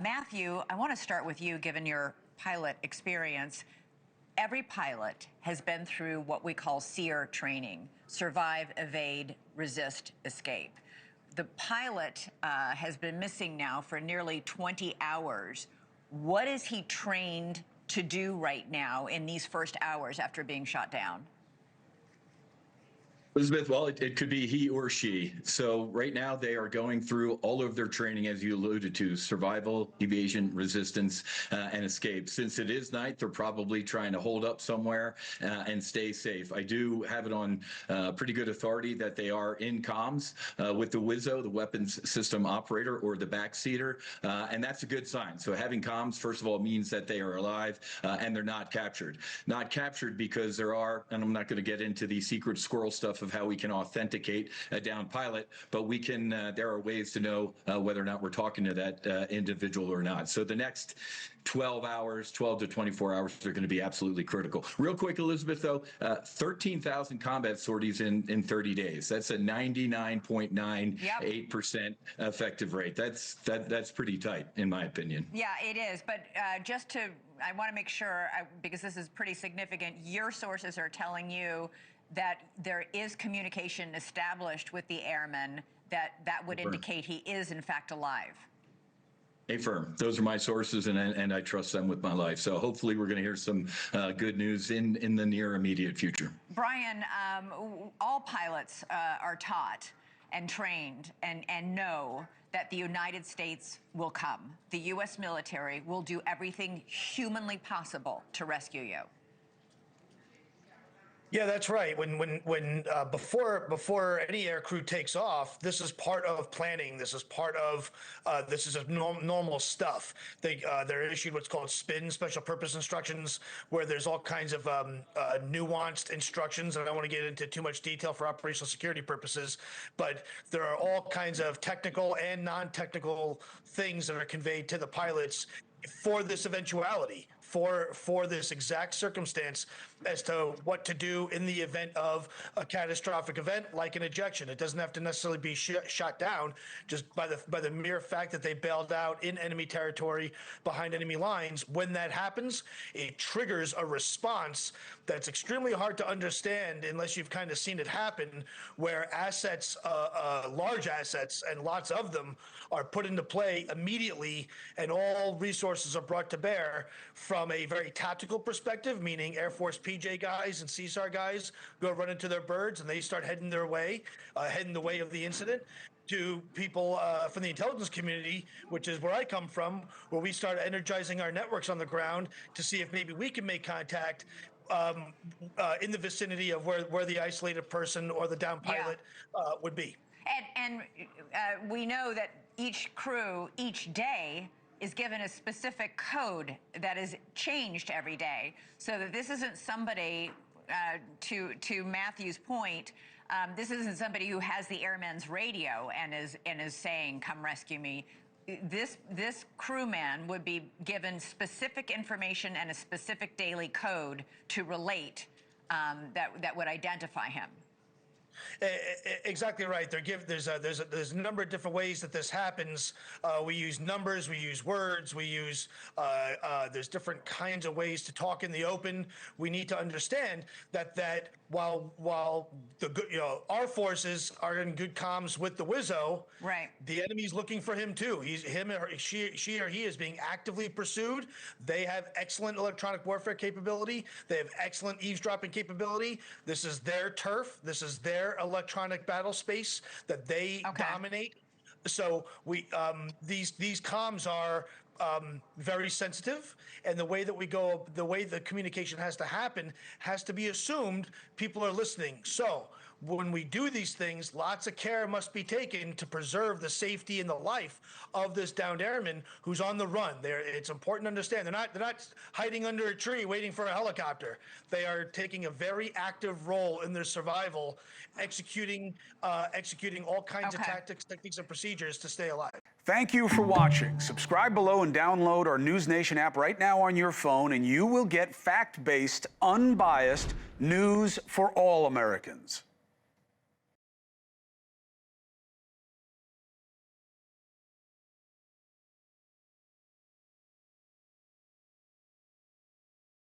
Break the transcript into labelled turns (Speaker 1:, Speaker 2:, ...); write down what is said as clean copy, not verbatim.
Speaker 1: Matthew, I want to start with you, given your pilot experience. Every pilot has been through what we call SEER training: survive, evade, resist, escape. The pilot has been missing now for nearly 20 hours. What is he trained to do right now in these first hours after being shot down?
Speaker 2: Elizabeth, well, it could be he or she. So right now they are going through all of their training, as you alluded to: survival, evasion, resistance, and escape. Since it is night, they're probably trying to hold up somewhere and stay safe. I do have it on pretty good authority that they are in comms with the WIZO, the weapons system operator, or the backseater, and that's a good sign. So having comms, first of all, means that they are alive and they're not captured. Not captured because there are, and I'm not going to get into the secret squirrel stuff of how we can authenticate a down pilot, but we can, there are ways to know whether or not we're talking to that individual or not. So the next 12 hours, 12 to 24 hours are going to be absolutely critical. Real quick, Elizabeth, though, 13,000 combat sorties in 30 days. That's a 99.98% effective rate. That's pretty tight, in my opinion.
Speaker 1: Yeah, it is. But I want to make sure, because this is pretty significant, your sources are telling you that there is communication established with the airman that would indicate he is in fact alive.
Speaker 2: Affirm. Those are my sources, and I trust them with my life. So hopefully we're going to hear some good news in the near immediate future.
Speaker 1: Bryan, all pilots are taught and trained and know that the United States will come. The U.S. military will do everything humanly possible to rescue you.
Speaker 3: Yeah, that's right. Before any air crew takes off, this is part of planning. This is part of normal stuff. They're issued what's called SPIN, special purpose instructions, where there's all kinds of nuanced instructions. And I don't want to get into too much detail for operational security purposes, but there are all kinds of technical and non-technical things that are conveyed to the pilots for this eventuality, for this exact circumstance, as to what to do in the event of a catastrophic event like an ejection. It doesn't have to necessarily be shot down. Just by the mere fact that they bailed out in enemy territory behind enemy lines, when that happens, it triggers a response that's extremely hard to understand unless you've kind of seen it happen, where assets, large assets, and lots of them are put into play immediately, and all resources are brought to bear from a very tactical perspective, meaning Air Force PJ guys and CSAR guys go run into their birds and they start heading their way, heading the way of the incident, to people from the intelligence community, which is where I come from, where we start energizing our networks on the ground to see if maybe we can make contact in the vicinity of where the isolated person or the down pilot would be.
Speaker 1: And we know that each crew, each day, is given a specific code that is changed every day, so that this isn't somebody, to Matthew's point, this isn't somebody who has the airman's radio and is saying, "Come rescue me." This crewman would be given specific information and a specific daily code to relate that would identify him.
Speaker 3: Exactly right. There's a number of different ways that this happens. We use numbers, we use words, we use there's different kinds of ways to talk in the open. We need to understand that while our forces are in good comms with the WIZO,
Speaker 1: right,
Speaker 3: the enemy's looking for him too. She or he is being actively pursued. They have excellent electronic warfare capability. They have excellent eavesdropping capability. This is their turf. This is their electronic battle space that they dominate. So these comms are very sensitive, and the way the communication has to happen has to be assumed people are listening. So when we do these things, lots of care must be taken to preserve the safety and the life of this downed airman who's on the run. It's important to understand they're not hiding under a tree waiting for a helicopter. They are taking a very active role in their survival, executing all kinds of tactics, techniques, and procedures to stay alive.
Speaker 4: Thank you for watching. Subscribe below and download our NewsNation app right now on your phone, and you will get fact-based, unbiased news for all Americans.